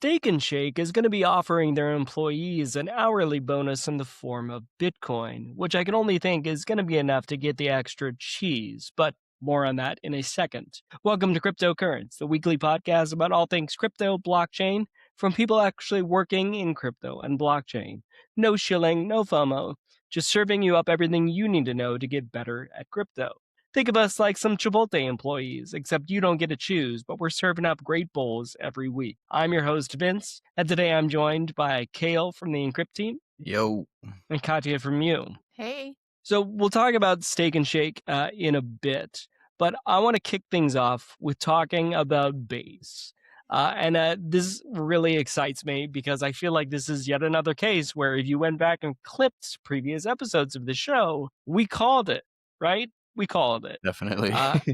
Steak and Shake is going to be offering their employees an hourly bonus in the form of Bitcoin, which I can only think is going to be enough to get the extra cheese, but more on that in a second. Welcome to Cryptocurrents, the weekly podcast about all things crypto, blockchain, from people actually working in crypto and blockchain. No shilling, no FOMO, just serving you up everything you need to know to get better at crypto. Think of us like some Chipotle employees, except you don't get to choose, but we're serving up great bowls every week. I'm your host, Vince, and today I'm joined by Kale from the Encrypt team Yo. and Katya from you. Hey. So we'll talk about Steak and Shake in a bit, but I want to kick things off with talking about Base. This really excites me because I feel like this is yet another case where if you went back and clipped previous episodes of the show, we called it, right? We called it. Definitely.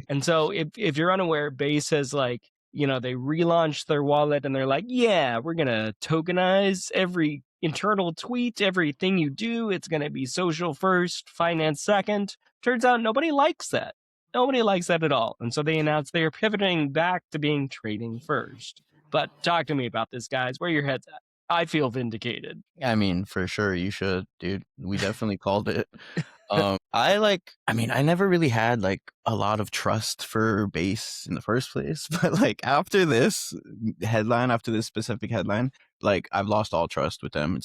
And so if you're unaware, Base has they relaunched their wallet and they're like, yeah, we're going to tokenize every internal tweet, everything you do. It's going to be social first, finance second. Turns out nobody likes that. Nobody likes that at all. And so they announced they are pivoting back to being trading first. But talk to me about this, guys. Where your head's at? I feel vindicated. I mean, for sure you should, dude. We definitely called it. I never really had a lot of trust for Base in the first place, but after this specific headline, I've lost all trust with them.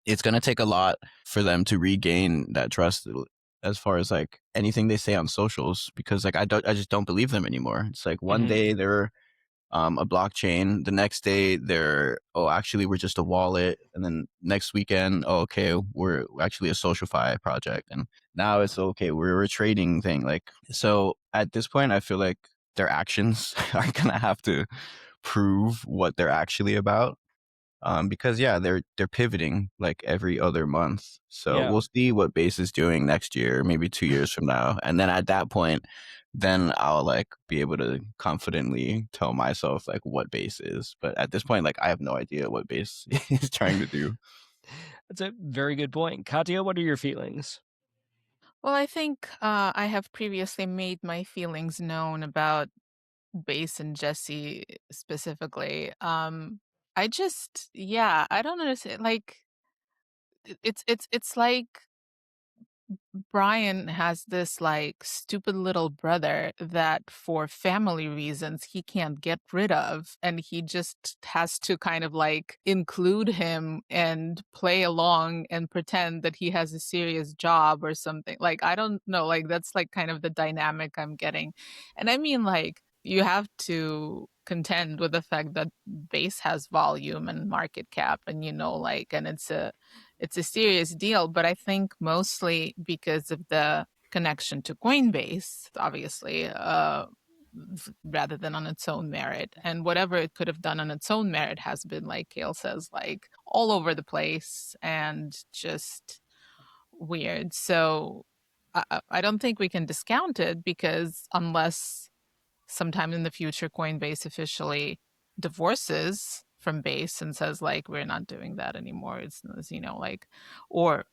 It's going to take a lot for them to regain that trust as far as anything they say on socials, because I just don't believe them anymore. It's one day they're a blockchain, the next day they're, actually we're just a wallet, and then next weekend, okay, we're actually a SocialFi project, and now it's okay, we're a trading thing. So at this point I feel like their actions are gonna have to prove what they're actually about, because they're pivoting every other month. So we'll see what Base is doing next year, maybe 2 years from now, and then at that point, then I'll be able to confidently tell myself what Base is. But at this point, I have no idea what Base is trying to do. That's a very good point. Katya, what are your feelings? Well, I think I have previously made my feelings known about Base and Jesse specifically. I don't understand. It's like Brian has this stupid little brother that for family reasons he can't get rid of, and he just has to kind of include him and play along and pretend that he has a serious job or something. I don't know, that's kind of the dynamic I'm getting. And I mean, you have to contend with the fact that Base has volume and market cap, and and it's a serious deal. But I think mostly because of the connection to Coinbase, obviously, rather than on its own merit. And whatever it could have done on its own merit has been, like Kale says, all over the place and just weird. So I don't think we can discount it, because unless sometime in the future Coinbase officially divorces from Base and says we're not doing that anymore, it's or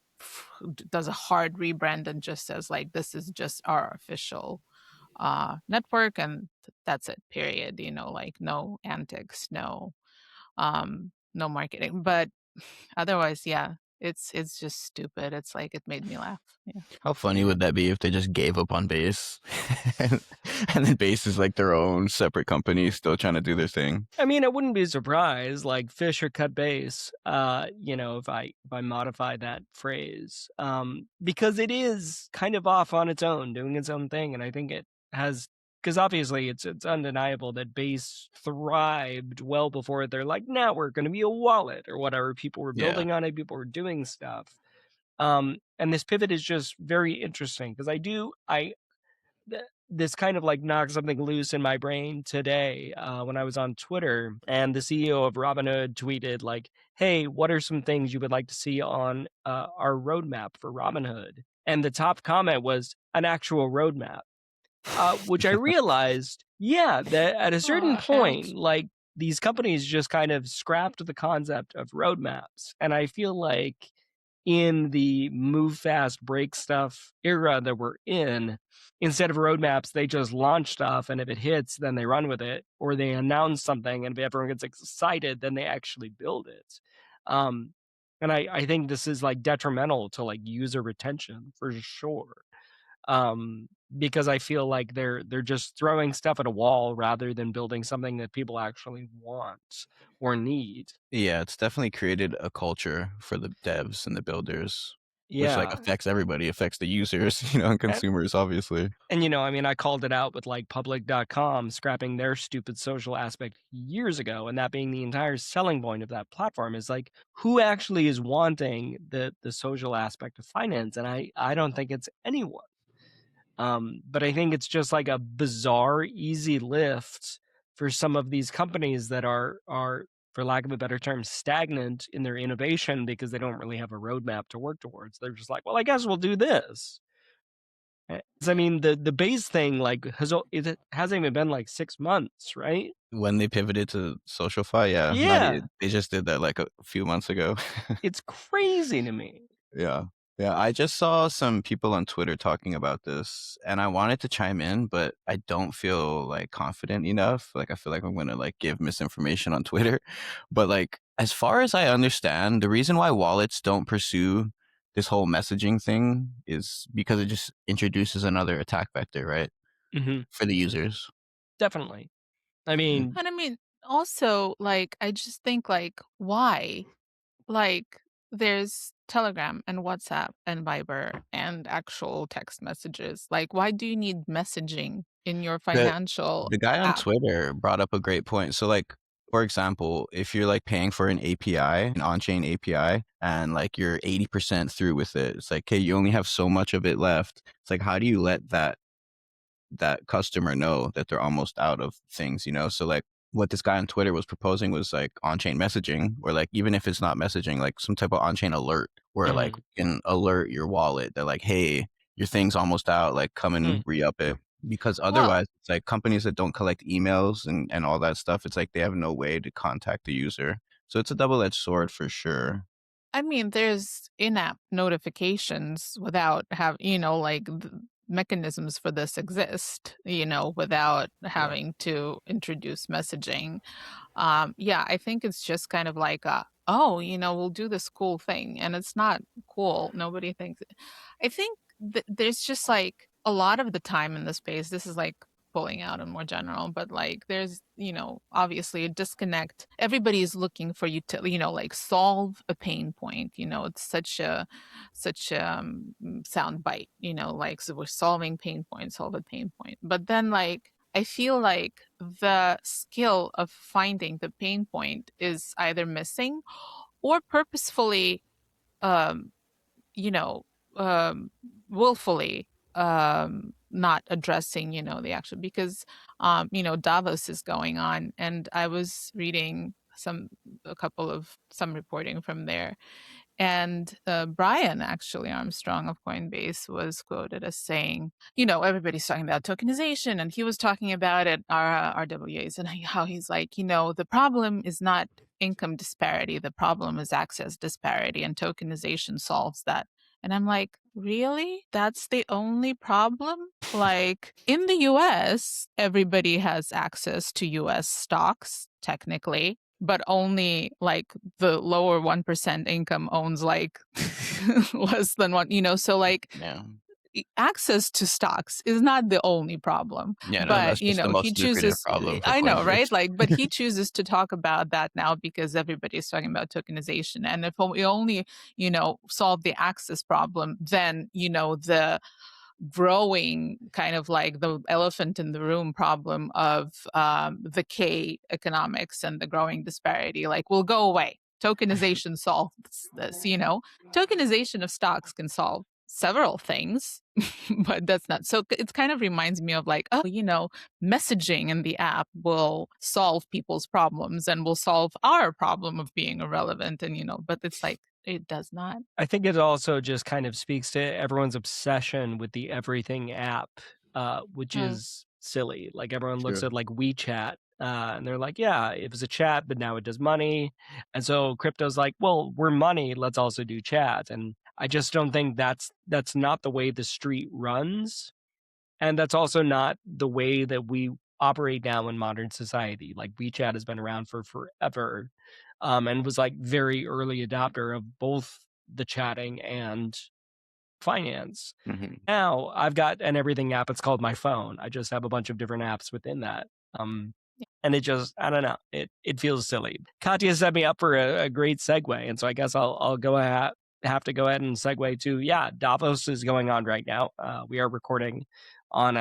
does a hard rebrand and just says this is just our official network, and that's it, period. No antics, no marketing. But otherwise, it's just stupid. It's it made me laugh. Yeah. How funny would that be if they just gave up on Base and then Base is their own separate company still trying to do their thing? I mean, I wouldn't be surprised, fish or cut base, if I modify that phrase, because it is kind of off on its own, doing its own thing, and I think it has, because obviously it's undeniable that Base thrived well before they're now we're going to be a wallet or whatever. People were building on it, people were doing stuff, and this pivot is just very interesting, because this kind of knocked something loose in my brain today when I was on Twitter, and the CEO of Robinhood tweeted hey, what are some things you would like to see on our roadmap for Robinhood? And the top comment was an actual roadmap, which I realized, that at a certain point, these companies just kind of scrapped the concept of roadmaps. And I feel like in the move fast, break stuff era that we're in, instead of roadmaps, they just launch stuff, and if it hits, then they run with it, or they announce something, and if everyone gets excited, then they actually build it. Um, and I think this is like detrimental to like user retention for sure. Um, because I feel like they're just throwing stuff at a wall rather than building something that people actually want or need. Yeah, it's definitely created a culture for the devs and the builders, which like Yeah. affects everybody, affects the users, and consumers, obviously. And, I mean, I called it out with like public.com scrapping their stupid social aspect years ago. And that being the entire selling point of that platform is like, who actually is wanting the social aspect of finance? And I don't think it's anyone. But I think it's just like a bizarre, easy lift for some of these companies that are, for lack of a better term, stagnant in their innovation because they don't really have a roadmap to work towards. They're just like, well, I guess we'll do this. 'Cause I mean, the base thing, like, it hasn't even been, like, 6 months, right? When they pivoted to SocialFi, yeah, not Yeah, they just did that like a few months ago. it's crazy to me. Yeah. Yeah, I just saw some people on Twitter talking about this, and I wanted to chime in, but I don't feel like confident enough. Like I feel like I'm gonna like give misinformation on Twitter. But like as far as I understand, the reason why wallets don't pursue this whole messaging thing is because it just introduces another attack vector, right? Mhm, For the users. definitely. I Mm. mean And I mean, also, like, I just think, like, why? Like, there's Telegram and WhatsApp and Viber and actual text messages. Like, why do you need messaging in your The financial the guy on app? Twitter brought up a great point. So, like, for example, if you're like paying for an API, an on-chain API, and like you're 80% through with it, it's like, hey, you only have so much of it left. It's like, how do you let that customer know that they're almost out of things? So like what this guy on Twitter was proposing was like on-chain messaging, or like even if it's not messaging, like some type of on-chain alert where like mhm, you can alert your wallet that like, hey, your thing's almost out, like come hmm. and re-up it. Because Well, otherwise it's like companies that don't collect emails and all that stuff, it's like they have no way to contact the user. So it's a double-edged sword for sure. I mean, there's in-app notifications without like mechanisms for this exist, without Yeah. having to introduce messaging. Yeah, I think it's just kind of like oh, we'll do this cool thing, and it's not cool. Nobody thinks I think there's just like a lot of the time in the space. This is like pulling out and more general, but like there's obviously a disconnect. Everybody's looking for you to like solve a pain point. It's such a sound bite. Like, so we're solving pain point, solve a pain point, but then like I feel like the skill of finding the pain point is either missing or purposefully, um, you know, um, willfully not addressing, the actual, because, Davos is going on. And I was reading some reporting from there, and Brian, actually, Armstrong of Coinbase, was quoted as saying, everybody's talking about tokenization, and he was talking about it, our RWAs, and how he's like, the problem is not income disparity, the problem is access disparity, and tokenization solves that. And I'm like, really? That's the only problem? Like, in the US, everybody has access to US stocks, technically, but only like the lower 1% income owns like less than one, so like Yeah. access to stocks is not the only problem. Yeah, no, But that's just the he most lucrative chooses, problem for I know, right? Coinbase. Like, but he chooses to talk about that now because everybody's talking about tokenization. And if we only solve the access problem, then the growing kind of like the elephant in the room problem of the K economics and the growing disparity, like, will go away. Tokenization solves this. Tokenization of stocks can solve several things, but that's not. So it kind of reminds me of like, oh, messaging in the app will solve people's problems and will solve our problem of being irrelevant. And, but it's like, it does not. I think it also just kind of speaks to everyone's obsession with the everything app, which Mm. is silly. Like everyone looks True. at like WeChat And they're like, yeah, it was a chat, but now it does money. And so crypto's like, well, we're money. Let's also do chat. And I just don't think that's not the way the street runs. And that's also not the way that we operate now in modern society. Like WeChat has been around for forever, and was like very early adopter of both the chatting and finance. Mhm. Now I've got an everything app. It's called my phone. I just have a bunch of different apps within that. And it just, I don't know, it feels silly. Katya set me up for a great segue, and so I guess I'll have to go ahead and segue to, yeah, Davos is going on right now. We are recording on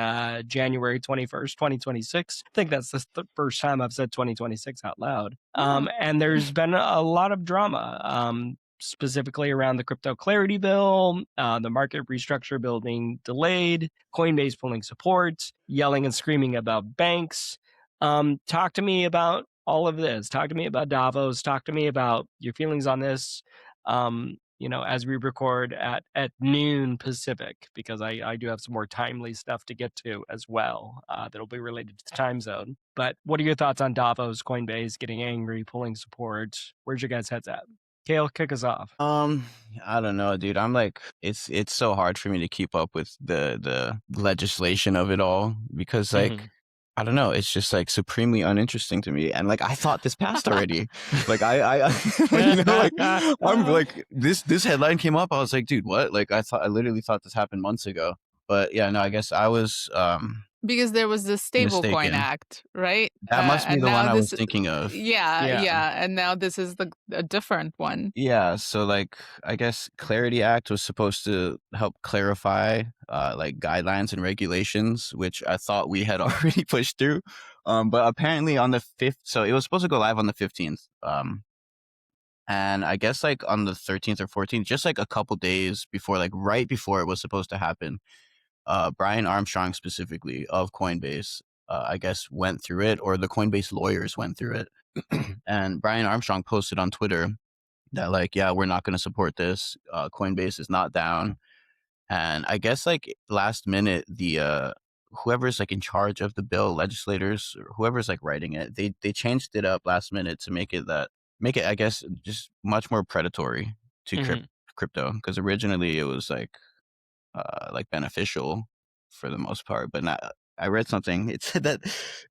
January 21st, 2026. I think that's the first time I've said 2026 out loud. And there's been a lot of drama. Specifically around the crypto clarity bill, the market restructure bill being delayed, Coinbase pulling support, yelling and screaming about banks. Talk to me about all of this. Talk to me about Davos. Talk to me about your feelings on this. As we record at noon Pacific, because I do have some more timely stuff to get to as well, that'll be related to the time zone. But what are your thoughts on Davos, Coinbase getting angry, pulling support? Where's your guys' heads at? Kale, kick us off. I don't know, dude. I'm like, it's so hard for me to keep up with the legislation of it all because, like, I don't know, it's just like supremely uninteresting to me. And like, I thought this passed already. Like, I like, I'm like, this headline came up. I was like, dude, what? Like, I literally thought this happened months ago. But yeah, no, I guess I was Because there was the Stablecoin mistaken. Act, right? That must be And the now one I was this, thinking of. Yeah. and now this is a different one. Yeah, so like I guess Clarity Act was supposed to help clarify like guidelines and regulations, which I thought we had already pushed through. But apparently on the 5th, so it was supposed to go live on the 15th. And I guess like on the 13th or 14th, just like a couple days before, like right before it was supposed to happen, Brian Armstrong specifically of Coinbase, I guess went through it, or the Coinbase lawyers went through it. And Brian Armstrong posted on Twitter that like, yeah, we're not going to support this. Coinbase is not down. And I guess like last minute, the whoever's like in charge of the bill, legislators, or whoever's like writing it, they changed it up last minute to make it I guess just much more predatory to crypto, because originally it was like beneficial for the most part, but not. I read something. It said that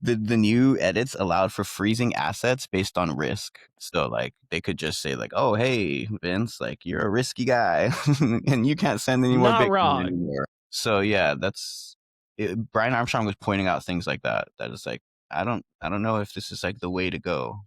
the new edits allowed for freezing assets based on risk. So like they could just say like, "Oh, hey, Vince, like you're a risky guy, and you can't send any more Not Bitcoin wrong. anymore." So yeah, Brian Armstrong was pointing out things like that. That is like, I don't know if this is like the way to go.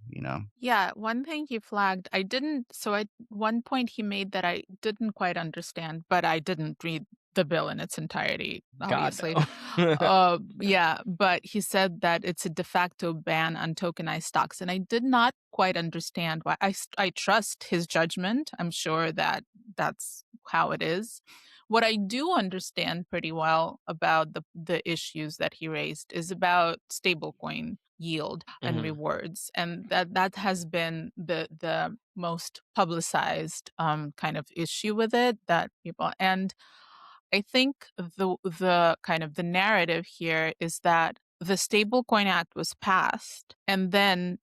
Yeah, one thing he flagged, I didn't, so at one point he made that I didn't quite understand, but I didn't read the bill in its entirety, God, obviously. no. Yeah, but he said that it's a de facto ban on tokenized stocks, and I did not quite understand why. I trust his judgment. I'm sure that that's how it is. What I do understand pretty well about the issues that he raised is about stablecoin yield and rewards, and that has been the most publicized kind of issue with it, that people. And I think the kind of the narrative here is that the Stablecoin Act was passed, and then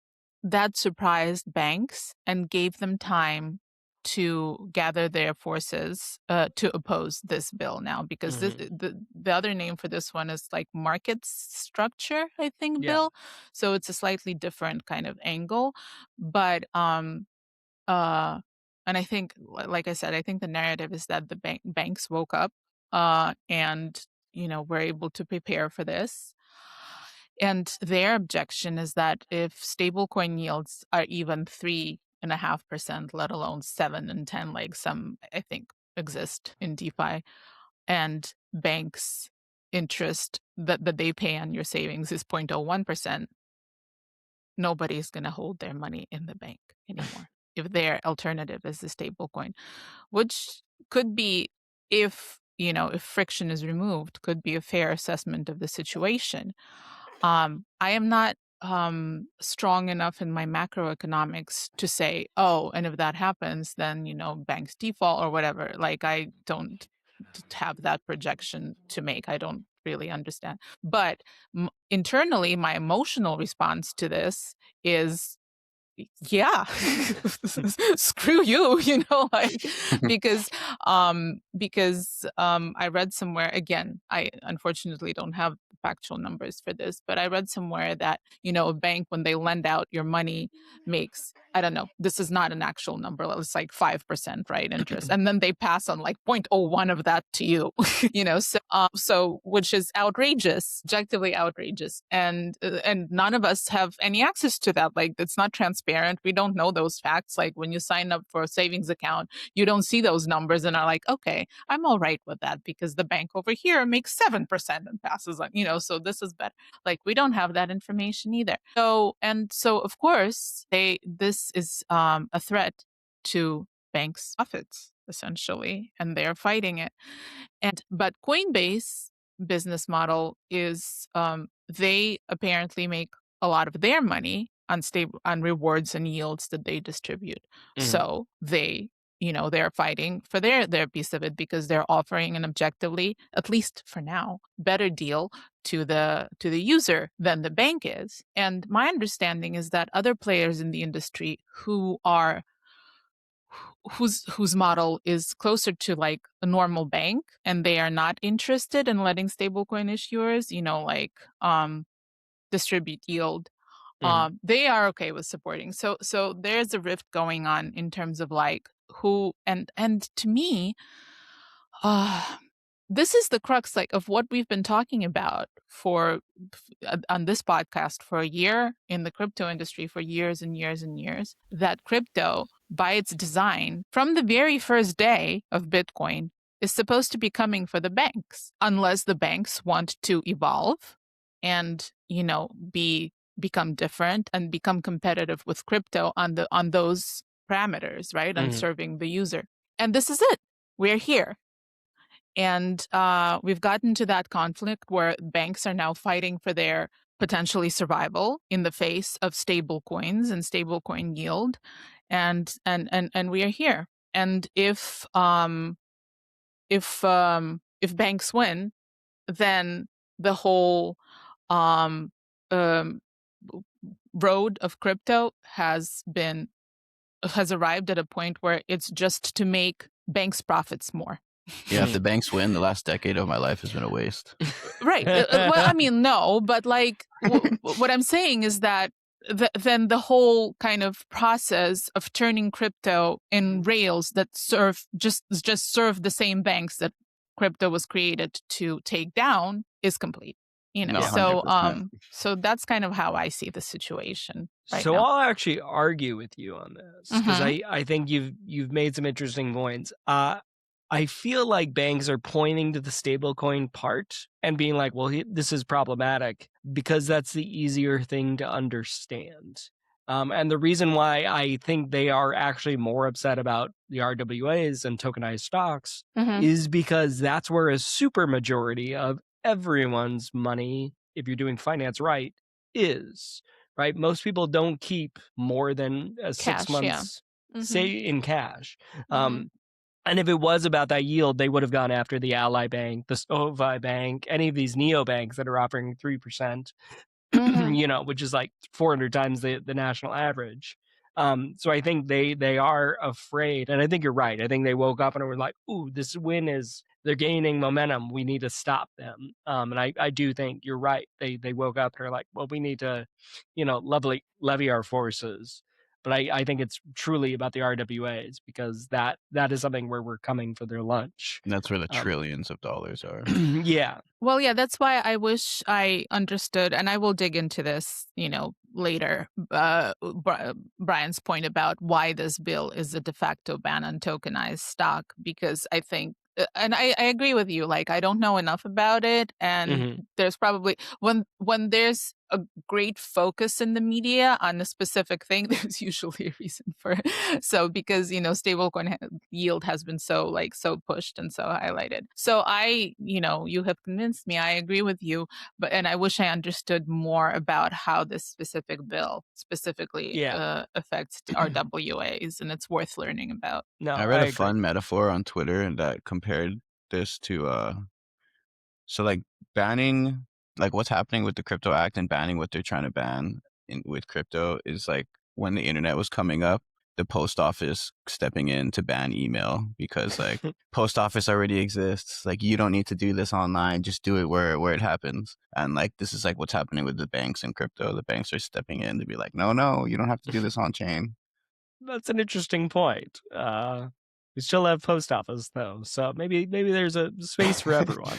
that surprised banks and gave them time to gather their forces to oppose this bill now, because the other name for this one is like market structure, I think, Yeah. bill. So it's a slightly different kind of angle, but uh and I think, like I said, I think the narrative is that the banks woke up and were able to prepare for this. And their objection is that if stablecoin yields are even 3.5%, let alone 7 and 10, like some I think exist in DeFi, and banks' interest that they pay on your savings is 0.01%, nobody's going to hold their money in the bank anymore if their alternative is the stablecoin, which could be, if friction is removed, could be a fair assessment of the situation. I am not strong enough in my macroeconomics to say, oh, and if that happens, then banks default or whatever. Like, I don't have that projection to make. I don't really understand. But internally, my emotional response to this is, yeah, screw you, like, because I read somewhere, again, I unfortunately don't have factual numbers for this, but I read somewhere that, a bank, when they lend out your money, makes, I don't know, this is not an actual number, it's like 5%, right, interest, and then they pass on like 0.01 of that to you. So which is outrageous, objectively outrageous, and none of us have any access to that. Like, it's not transparent. We don't know those facts. Like, when you sign up for a savings account, you don't see those numbers and are like, okay, I'm all right with that because the bank over here makes 7% and passes on. So this is better. Like, we don't have that information either. So of course, this is a threat to banks' profits, essentially, and they're fighting it. But Coinbase business model is, they apparently make a lot of their money on rewards and yields that they distribute. So they're fighting for their piece of it because they're offering an objectively, at least for now, better deal to the user than the bank is. And my understanding is that other players in the industry whose model is closer to like a normal bank, and they are not interested in letting stablecoin issuers, distribute yield. They are okay with supporting. So there's a rift going on in terms of like who, and to me, this is the crux, like, of what we've been talking about on this podcast for a year, in the crypto industry for years and years and years, that crypto, by its design, from the very first day of Bitcoin, is supposed to be coming for the banks, unless the banks want to evolve and, become different and become competitive with crypto on those parameters, right? And serving the user. And this is it. We're here. And we've gotten to that conflict where banks are now fighting for their potentially survival in the face of stable coins and stable coin yield. And we are here. And if banks win, then the whole um, road of crypto has arrived at a point where it's just to make banks' profits more. Yeah, if the banks win, the last decade of my life has been a waste. Right. Well, I mean, no, but like what I'm saying is that then the whole kind of process of turning crypto in rails that just serve the same banks that crypto was created to take down is complete. No, So 100%. so that's kind of how I see the situation right So now. I'll actually argue with you on this because I think you've made some interesting points. I feel like banks are pointing to the stablecoin part and being like, well, this is problematic because that's the easier thing to understand. And the reason why I think they are actually more upset about the RWAs and tokenized stocks is because that's where a super majority of everyone's money, if you're doing finance right, is. Right? Most people don't keep more than 6 months, say, in cash. And if it was about that yield, they would have gone after the Ally Bank, the SoFi Bank, any of these neobanks that are offering 3%, which is like 400 times the national average. So I think they are afraid, and I think you're right. I think they woke up and were like, "Ooh, this win they're gaining momentum. We need to stop them." And I do think you're right. They woke up and are like, "Well, we need to, levy our forces." But I think it's truly about the RWAs because that is something where we're coming for their lunch. And that's where the trillions of dollars are. Yeah. Well, yeah, that's why I wish I understood, and I will dig into this, later, Brian's point about why this bill is a de facto ban on tokenized stock, because I think, and I agree with you, like, I don't know enough about it, and there's probably, when there's a great focus in the media on a specific thing, there's usually a reason for it. So because, stablecoin yield has been so pushed and so highlighted. So you have convinced me. I agree with you, and I wish I understood more about how this specific bill specifically affects RWAs, and it's worth learning about. No, I read I a agree. fun metaphor on Twitter and that compared this to So like banning, like what's happening with the Crypto Act and banning what they're trying to ban with crypto is like when the internet was coming up, the post office stepping in to ban email because like post office already exists. Like you don't need to do this online, just do it where it happens. And like this is like what's happening with the banks and crypto. The banks are stepping in to be like, no, you don't have to do this on chain. That's an interesting point. We still have post office though, so maybe there's a space for everyone.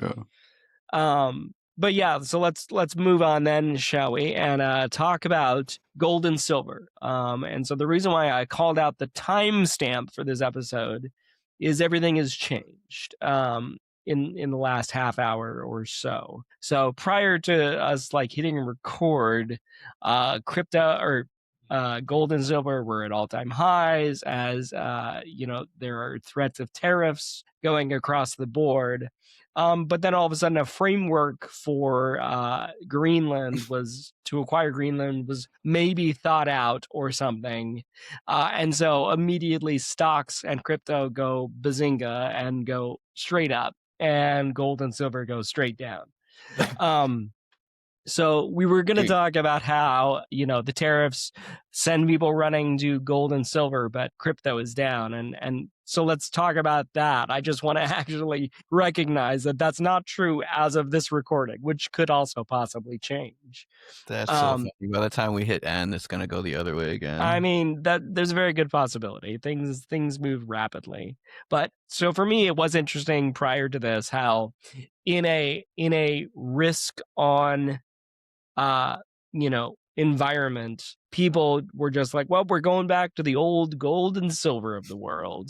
Yeah. But yeah, so let's move on then, shall we? And talk about gold and silver. And so the reason why I called out the timestamp for this episode is everything has changed in the last half hour or so. So prior to us like hitting record, crypto or gold and silver were at all-time highs as there are threats of tariffs going across the board. But then all of a sudden, a framework for Greenland was to acquire Greenland was maybe thought out or something, and so immediately stocks and crypto go bazinga and go straight up, and gold and silver go straight down. So we were going to talk about how, the tariffs send people running to gold and silver, but crypto is down. And so let's talk about that. I just want to actually recognize that that's not true as of this recording, which could also possibly change. That's so funny. By the time we hit end, it's going to go the other way again. I mean, there's a very good possibility. Things move rapidly. But so for me, it was interesting prior to this how in a risk on environment, people were just like, well, we're going back to the old gold and silver of the world,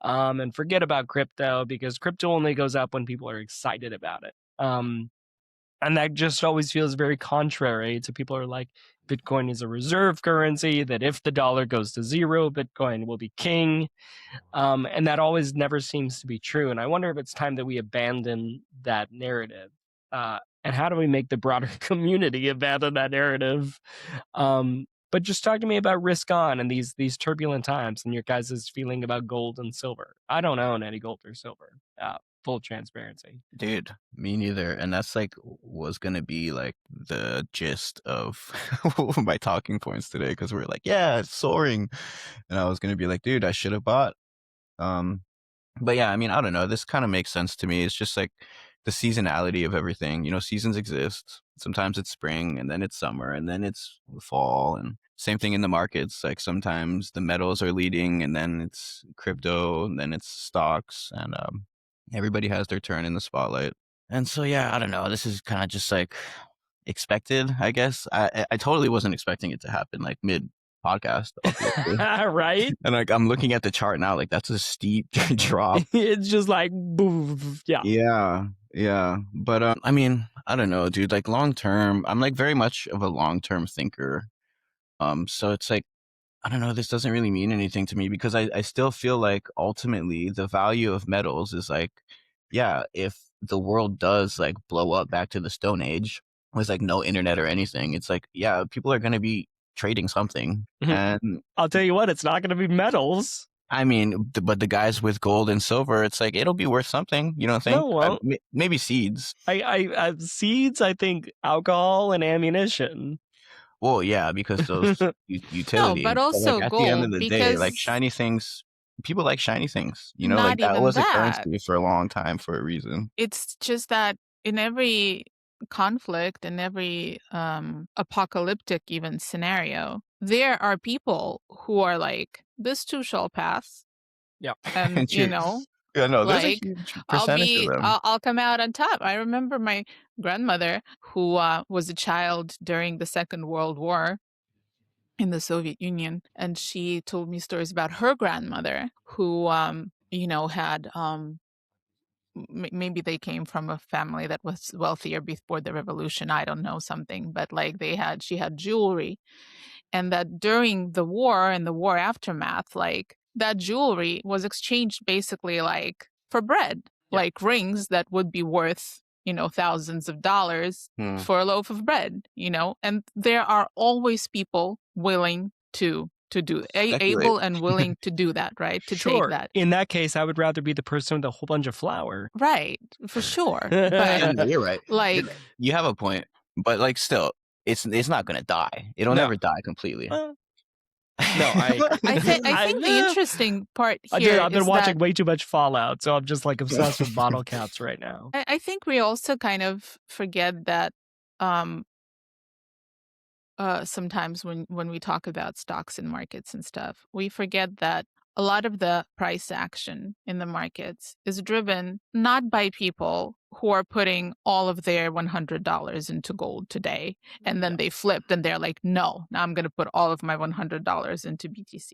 and forget about crypto because crypto only goes up when people are excited about it. And that just always feels very contrary to people who are like, Bitcoin is a reserve currency, that if the dollar goes to zero, Bitcoin will be king. And that always never seems to be true. And I wonder if it's time that we abandon that narrative. And how do we make the broader community abandon that narrative? But just talk to me about risk on and these turbulent times and your guys' feeling about gold and silver. I don't own any gold or silver. Full transparency. Dude, me neither. And that's like was gonna be like the gist of my talking points today because we're like, yeah, it's soaring. And I was gonna be like, dude, I should have bought. But yeah, I mean, I don't know. This kind of makes sense to me. It's just like the seasonality of everything. Seasons exist. Sometimes it's spring and then it's summer and then it's fall. And same thing in the markets. Like sometimes the metals are leading and then it's crypto and then it's stocks. And everybody has their turn in the spotlight. And so, yeah, I don't know. This is kind of just like expected, I guess. I totally wasn't expecting it to happen like mid podcast, obviously. Right? And like I'm looking at the chart now, like that's a steep drop. It's just like, boom, yeah. Yeah. But I mean, I don't know, dude. Like long term, I'm like very much of a long term thinker. So it's like, I don't know, this doesn't really mean anything to me because I still feel like ultimately the value of metals is like, yeah, if the world does like blow up back to the Stone Age with like no internet or anything, it's like, yeah, people are going to be trading something. And I'll tell you what, it's not going to be metals. I mean, but the guys with gold and silver, it's like, it'll be worth something. You don't think? No, well, maybe seeds. Seeds, I think alcohol and ammunition. Well, yeah, because those utilities. No, but also like, at gold, the end of the day, like because shiny things, people like shiny things. Not like that even was a that. currency for a long time for a reason. It's just that in every conflict, in every apocalyptic even scenario, there are people who are like, this too shall pass. Yeah. And Yeah, no, there's a like, huge percentage of them. I'll come out on top. I remember my grandmother, who was a child during the Second World War in the Soviet Union, and she told me stories about her grandmother, who had maybe they came from a family that was wealthier before the revolution. I don't know, something, but like she had jewelry, and that during the war and the war aftermath, like that jewelry was exchanged basically like for bread, like rings that would be worth, thousands of dollars for a loaf of bread, and there are always people willing to to do, Speculate. able and willing to do that, right? To take Sure. that. In that case, I would rather be the person with a whole bunch of flour. Right, for sure. But And you're right. like, You have a point, but like still, it's not gonna die. It'll No. never die completely. Well, no, I agree. I think the interesting part I've here been is watching that way too much Fallout, so I'm just like obsessed with bottle caps right now. I think we also kind of forget that sometimes when we talk about stocks and markets and stuff, we forget that a lot of the price action in the markets is driven not by people who are putting all of their $100 into gold today, and then they flipped and they're like, no, now I'm going to put all of my $100 into BTC.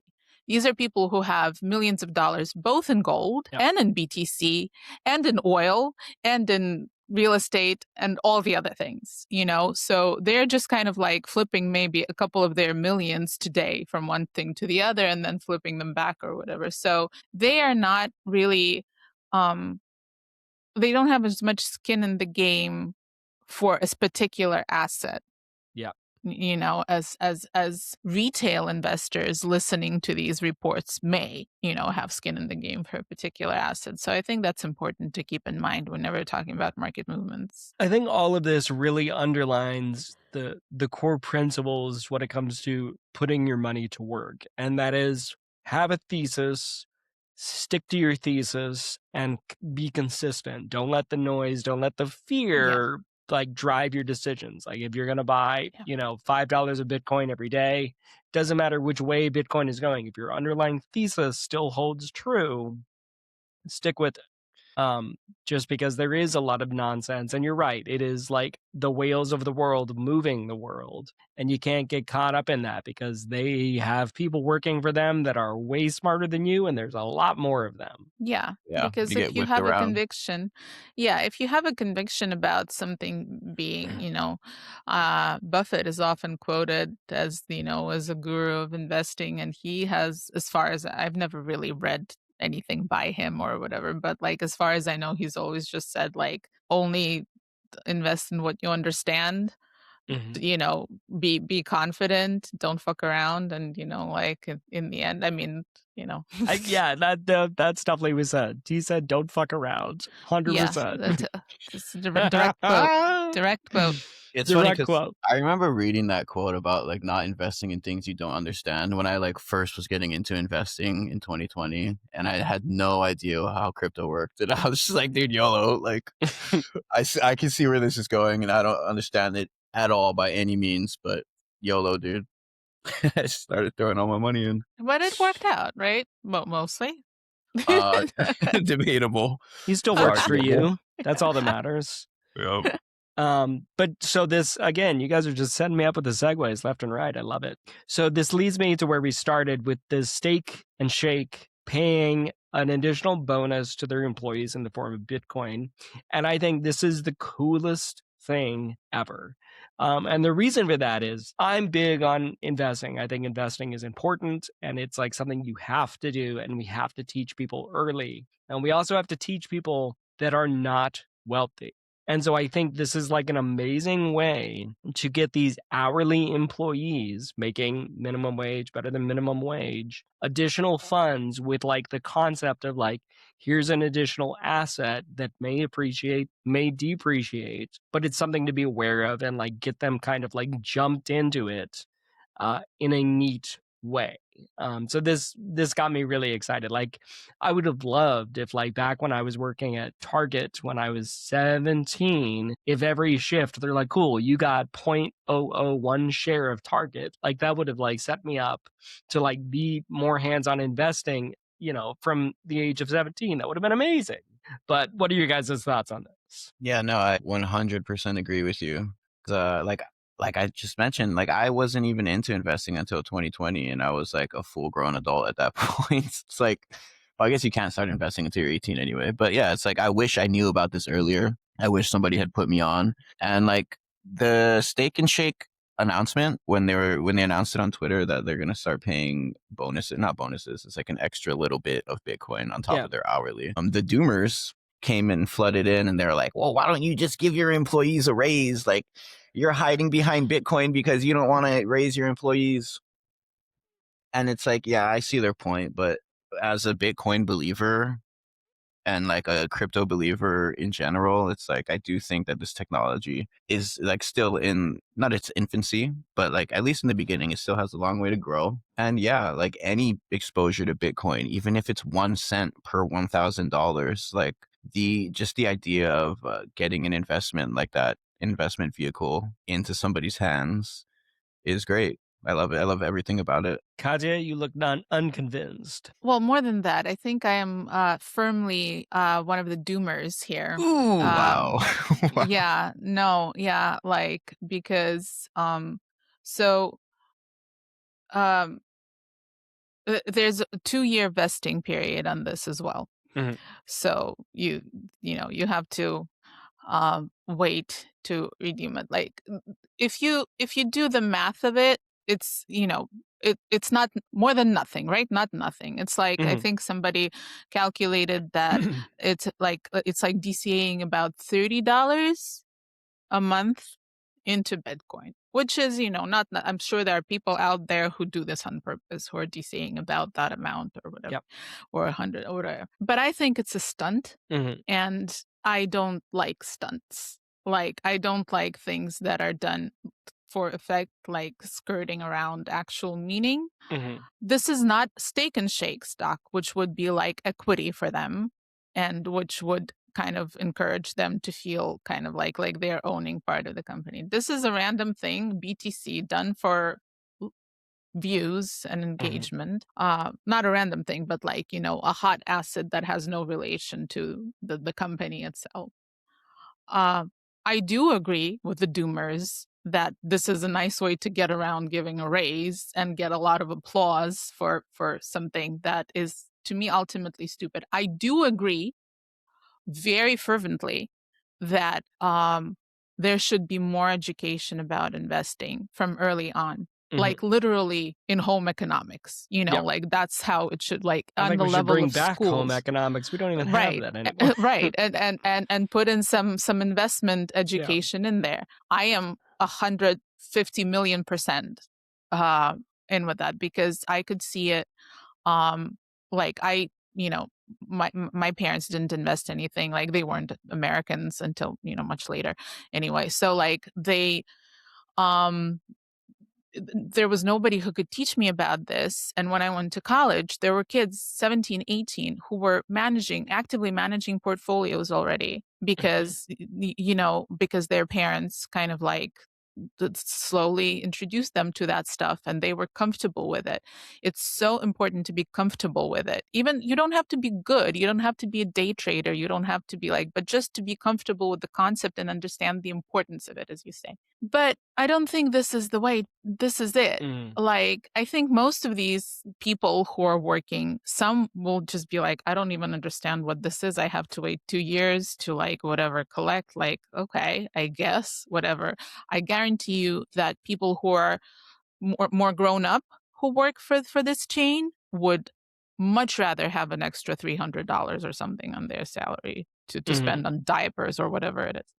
These are people who have millions of dollars both in gold and in BTC and in oil and in real estate and all the other things, so they're just kind of like flipping maybe a couple of their millions today from one thing to the other and then flipping them back or whatever. So they are not really they don't have as much skin in the game for a particular asset, as retail investors listening to these reports may, have skin in the game for a particular asset. So I think that's important to keep in mind whenever talking about market movements. I think all of this really underlines the core principles when it comes to putting your money to work. And that is, have a thesis, stick to your thesis, and be consistent. Don't let the noise, don't let the fear like drive your decisions. Like if you're going to buy, $5 of Bitcoin every day, doesn't matter which way Bitcoin is going. If your underlying thesis still holds true, stick with it. Just because there is a lot of nonsense, and you're right, it is like the whales of the world moving the world, and you can't get caught up in that because they have people working for them that are way smarter than you, and there's a lot more of them. Yeah, because you if get you whipped have a around. conviction, if you have a conviction about something being, Buffett is often quoted as, as a guru of investing, and he has, as far as I've never really read anything by him or whatever, but like as far as I know, he's always just said like only invest in what you understand. Be confident, don't fuck around, and like in the end, I mean, that's definitely what he said. He said, "Don't fuck around." 100%. That's a direct quote. Direct quote. It's funny Direct because quote. I remember reading that quote about like not investing in things you don't understand when I like first was getting into investing in 2020, and I had no idea how crypto worked, and I was just like, dude, YOLO, like I can see where this is going, and I don't understand it at all by any means, but YOLO, dude. I started throwing all my money in. But it worked out, right? Mostly. Debatable. He still works for you. That's all that matters. Yep. But so this, again, you guys are just setting me up with the segues left and right. I love it. So this leads me to where we started with the Stake and Shake paying an additional bonus to their employees in the form of Bitcoin. And I think this is the coolest thing ever. And the reason for that is I'm big on investing. I think investing is important, and it's like something you have to do, and we have to teach people early. And we also have to teach people that are not wealthy. And so I think this is like an amazing way to get these hourly employees making minimum wage, better than minimum wage, additional funds with like the concept of like, here's an additional asset that may appreciate, may depreciate, but it's something to be aware of, and like get them kind of like jumped into it in a neat way. So this got me really excited. Like I would have loved if like back when I was working at Target when I was 17, if every shift they're like, cool, you got 0.001 share of Target. Like that would have like set me up to like be more hands-on investing, from the age of 17. That would have been amazing. But what are your guys' thoughts on this? Yeah, no, I 100% agree with you. Like I just mentioned, like I wasn't even into investing until 2020, and I was like a full-grown adult at that point. It's like, well, I guess you can't start investing until you're 18 anyway. But yeah, it's like I wish I knew about this earlier. I wish somebody had put me on. And like the Stake and Shake announcement when they announced it on Twitter that they're gonna start paying not bonuses. It's like an extra little bit of Bitcoin on top of their hourly. The Doomers came and flooded in, and they're like, well, why don't you just give your employees a raise? Like, you're hiding behind Bitcoin because you don't want to raise your employees. And it's like, yeah, I see their point, but as a Bitcoin believer and like a crypto believer in general, it's like I do think that this technology is like still in not its infancy, but like at least in the beginning, it still has a long way to grow. And yeah, like any exposure to Bitcoin, even if it's 1 cent per $1,000, like the idea of getting an investment like that investment vehicle into somebody's hands is great. I love it. I love everything about it. Katya, you look unconvinced. Well, more than that, I think I am firmly one of the doomers here. Ooh, wow. Wow. Yeah, no, yeah, like because so um there's a 2-year vesting period on this as well. Mhm. So you have to wait to redeem it. Like if you do the math of it, it's it's not more than nothing, right? Not nothing. It's like I Mhm. think somebody calculated that it's like DCAing about $30 a month into Bitcoin, which is, not, I'm sure there are people out there who do this on purpose, who are DCing about that amount or whatever, Yep. or 100 or whatever. But I think it's a stunt, Mhm. and I don't like stunts. Like, I don't like things that are done for effect, like skirting around actual meaning. Mhm. This is not Steak and Shake stock, which would be like equity for them and which would kind of encourage them to feel kind of like they're owning part of the company. This is a random thing, BTC, done for views and Mhm. engagement. Not a random thing, but like, a hot asset that has no relation to the company itself. Uh, I do agree with the doomers that this is a nice way to get around giving a raise and get a lot of applause for something that is, to me, ultimately stupid. I do agree very fervently that there should be more education about investing from early on, Mhm. like literally in home economics, Yep. like that's how it should, like I on think the we should level bring of back home schools. economics. We don't even have Right. that anymore. Right. And put in some investment Yeah. education in there. I am 150 million% uh in with that, because I could see it. Like I, my parents didn't invest anything. Like they weren't Americans until, much later. Anyway, so like um there was nobody who could teach me about this. And when I went to college, there were kids 17, 18 who were actively managing portfolios already, Mhm. because, because their parents kind of like slowly introduced them to that stuff and they were comfortable with it. It's so important to be comfortable with it. Even you don't have to be good. You don't have to be a day trader. You don't have to be like, but just to be comfortable with the concept and understand the importance of it, as you say. But I don't think this is the way. This is it. Mhm. Like, I think most of these people who are working, some will just be like, I don't even understand what this is. I have to wait 2 years to like whatever collect. Like, okay, I guess, whatever. I guarantee you that people who are more grown up who work for this chain would much rather have an extra $300 or something on their salary to spend Mhm. on diapers or whatever it is.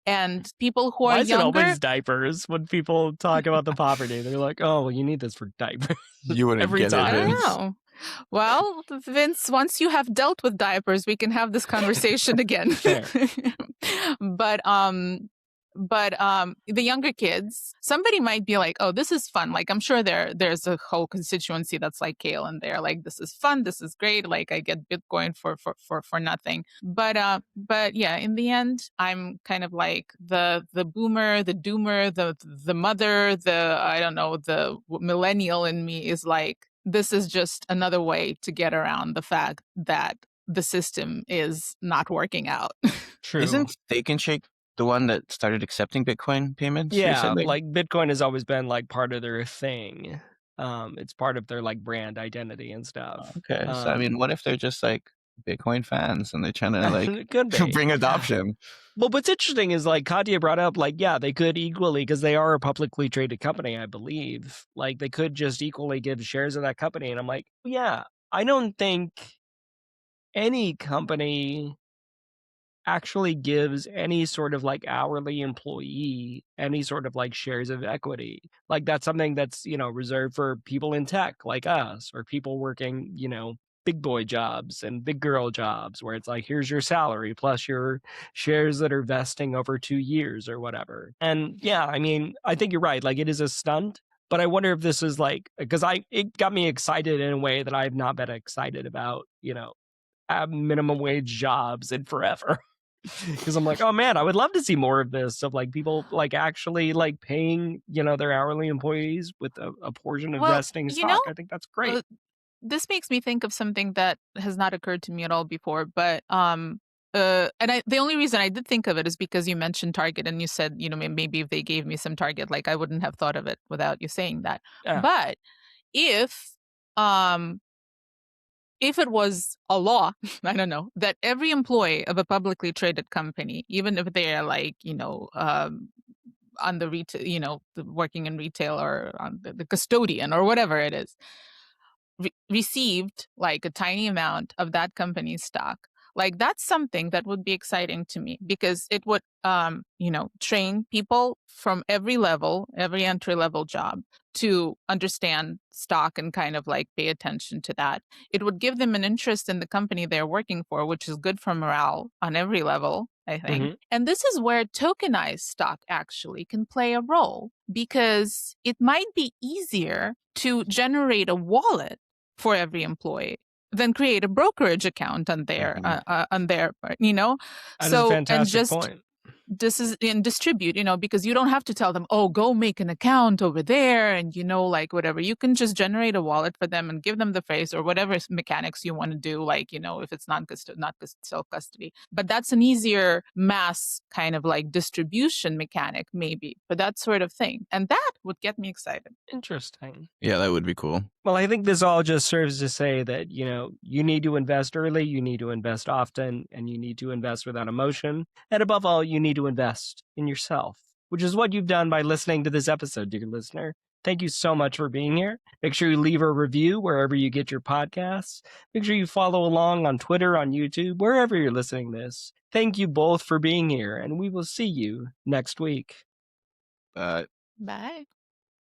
And people who are Why is it younger, always diapers when people talk about the poverty? They're like, "Oh, well, you need this for diapers." You wouldn't Every get it, I time. don't Vince. know. Well, Vince, once you have dealt with diapers, we can have this conversation again. Fair. but the younger kids, somebody might be like, oh, this is fun. Like, I'm sure there's a whole constituency that's like Kale, and they're like, this is fun, this is great, like I get Bitcoin for nothing. But yeah, in the end, I'm kind of like the boomer, the doomer, the mother, the, I don't know, the millennial in me is like, this is just another way to get around the fact that the system is not working out. True. Isn't Steak and Shake the one that started accepting Bitcoin payments Yeah, recently? like Bitcoin has always been like part of their thing. It's part of their like brand identity and stuff. Okay, so I mean, what if they're just like Bitcoin fans and they're trying to like It could be. bring adoption? Well, what's interesting is like Katya brought up, like, yeah, they could equally, because they are a publicly traded company, I believe. Like, they could just equally give shares of that company. And I'm like, yeah, I don't think any company actually gives any sort of like hourly employee any sort of like shares of equity. Like that's something that's, reserved for people in tech like us, or people working, big boy jobs and big girl jobs, where it's like, here's your salary plus your shares that are vesting over 2 years or whatever. And yeah, I mean, I think you're right. Like, it is a stunt, but I wonder if this is like, because it got me excited in a way that I've not been excited about, minimum wage jobs in forever. Because I'm like, oh man, I would love to see more of this, of like people like actually like paying, their hourly employees with a portion of Well, vesting you know, stock. I think that's great. this makes me think of something that has not occurred to me at all before, but the only reason I did think of it is because you mentioned Target and you said, maybe if they gave me some Target, like I wouldn't have thought of it without you saying that. Yeah. But if um if it was a law, I don't know, that every employee of a publicly traded company, even if they are like, on the retail, working in retail, or on the custodian or whatever it is, received like a tiny amount of that company's stock, like that's something that would be exciting to me, because it would train people from every level, every entry level job, to understand stock and kind of like pay attention to that. It would give them an interest in the company they're working for, which is good for morale on every level, I think. Mhm. And this is where tokenized stock actually can play a role, because it might be easier to generate a wallet for every employee than create a brokerage account on their part, That is a so, and fantastic just point. this is and distribute, because you don't have to tell them, oh, go make an account over there, and like whatever. You can just generate a wallet for them and give them the phrase or whatever mechanics you want to do, like, if it's not self custody. But that's an easier mass kind of like distribution mechanic, maybe, for that sort of thing, and that would get me excited. Interesting. Yeah, that would be cool. Well, I think this all just serves to say that, you need to invest early, you need to invest often, and you need to invest without emotion. And above all, you need to invest in yourself, which is what you've done by listening to this episode, dear listener. Thank you so much for being here. Make sure you leave a review wherever you get your podcasts. Make sure you follow along on Twitter, on YouTube, wherever you're listening to this. Thank you both for being here, and we will see you next week. Uh, Bye.